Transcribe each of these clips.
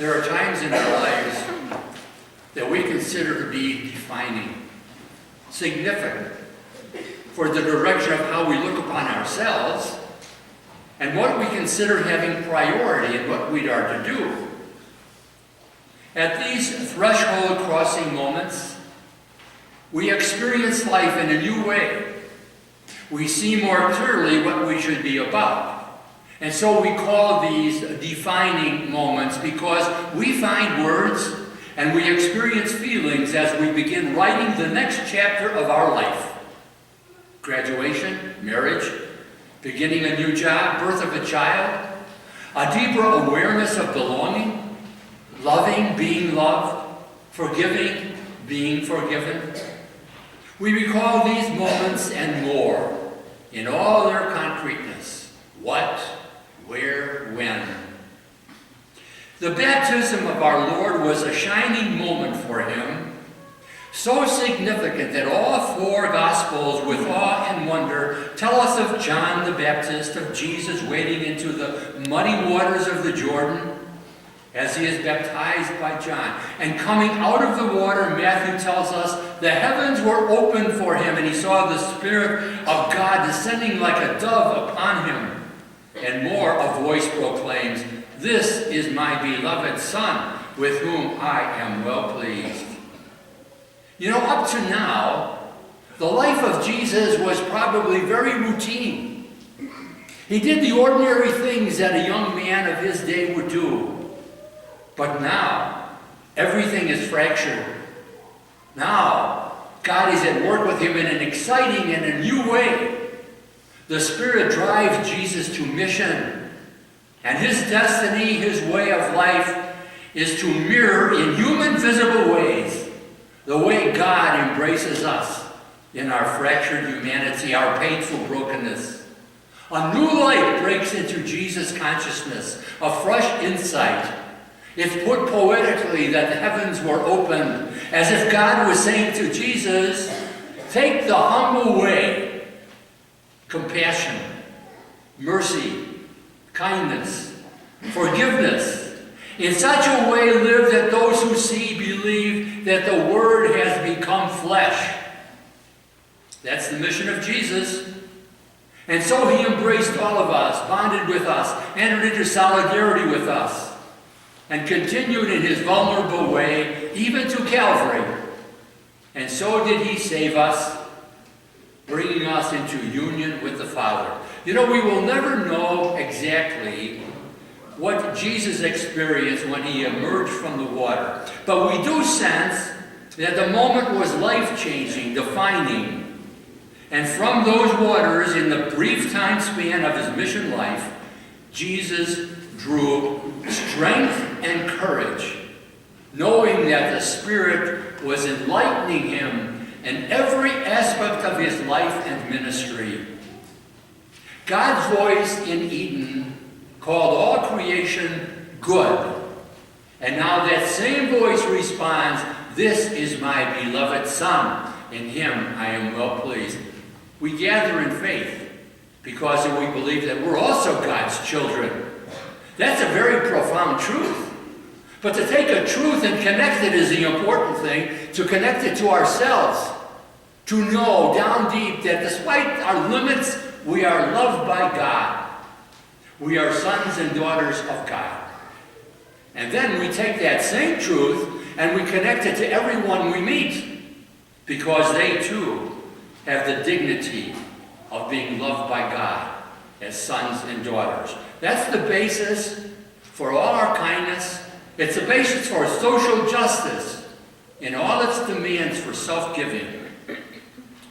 There are times in our lives that we consider to be defining, significant for the direction of how we look upon ourselves and what we consider having priority in what we are to do. At these threshold crossing moments, we experience life in a new way. We see more clearly what we should be about. And so we call these defining moments because we find words and we experience feelings as we begin writing the next chapter of our life. Graduation, marriage, beginning a new job, birth of a child, a deeper awareness of belonging, loving, being loved, forgiving, being forgiven. We recall these moments and more in all their concreteness. What, where, when. The baptism of our Lord was a shining moment for him, so significant that all four Gospels, with awe and wonder, tell us of John the Baptist, of Jesus wading into the muddy waters of the Jordan as he is baptized by John. And coming out of the water, Matthew tells us, the heavens were opened for him, and he saw the Spirit of God descending like a dove upon him. And more, a voice proclaims, "This is my beloved Son, with whom I am well pleased." You know, up to now, the life of Jesus was probably very routine. He did the ordinary things that a young man of his day would do. But now, everything is fractured. Now, God is at work with him in an exciting and a new way. The Spirit drives Jesus to mission. And his destiny, his way of life, is to mirror in human visible ways the way God embraces us in our fractured humanity, our painful brokenness. A new light breaks into Jesus' consciousness, a fresh insight. It's put poetically that the heavens were opened, as if God was saying to Jesus, take the humble way, compassion, mercy, kindness, forgiveness. In such a way live that those who see believe that the Word has become flesh. That's the mission of Jesus. And so he embraced all of us, bonded with us, entered into solidarity with us, and continued in his vulnerable way, even to Calvary. And so did he save us, bringing us into union with the Father. You know, we will never know exactly what Jesus experienced when he emerged from the water. But we do sense that the moment was life-changing, defining. And from those waters, in the brief time span of his mission life, Jesus drew strength and courage, knowing that the Spirit was enlightening him in every aspect of his life and ministry. God's voice in Eden called all creation good. And now that same voice responds, "This is my beloved Son. In him I am well pleased." We gather in faith because we believe that we're also God's children. That's a very profound truth. But to take a truth and connect it is the important thing, to connect it to ourselves, to know down deep that despite our limits, we are loved by God. We are sons and daughters of God. And then we take that same truth and we connect it to everyone we meet, because they too have the dignity of being loved by God as sons and daughters. That's the basis for all our kindness. It's the basis for social justice in all its demands for self-giving.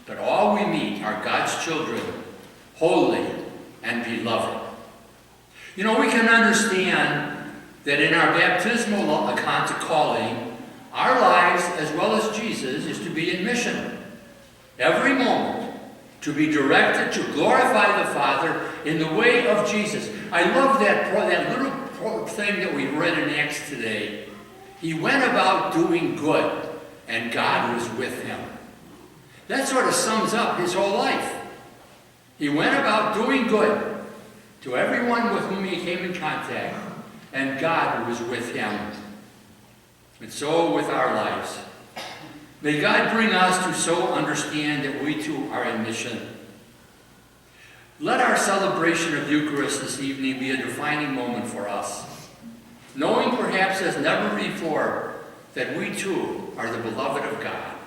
But all we meet are God's children, holy and beloved. You know, we can understand that in our baptismal calling, our lives, as well as Jesus, is to be in mission. Every moment, to be directed to glorify the Father in the way of Jesus. I love that little thing that we read in Acts today. He went about doing good, and God was with him. That sort of sums up his whole life. He went about doing good to everyone with whom he came in contact, and God who is with him. And so with our lives. May God bring us to so understand that we too are in mission. Let our celebration of Eucharist this evening be a defining moment for us, knowing perhaps as never before that we too are the beloved of God.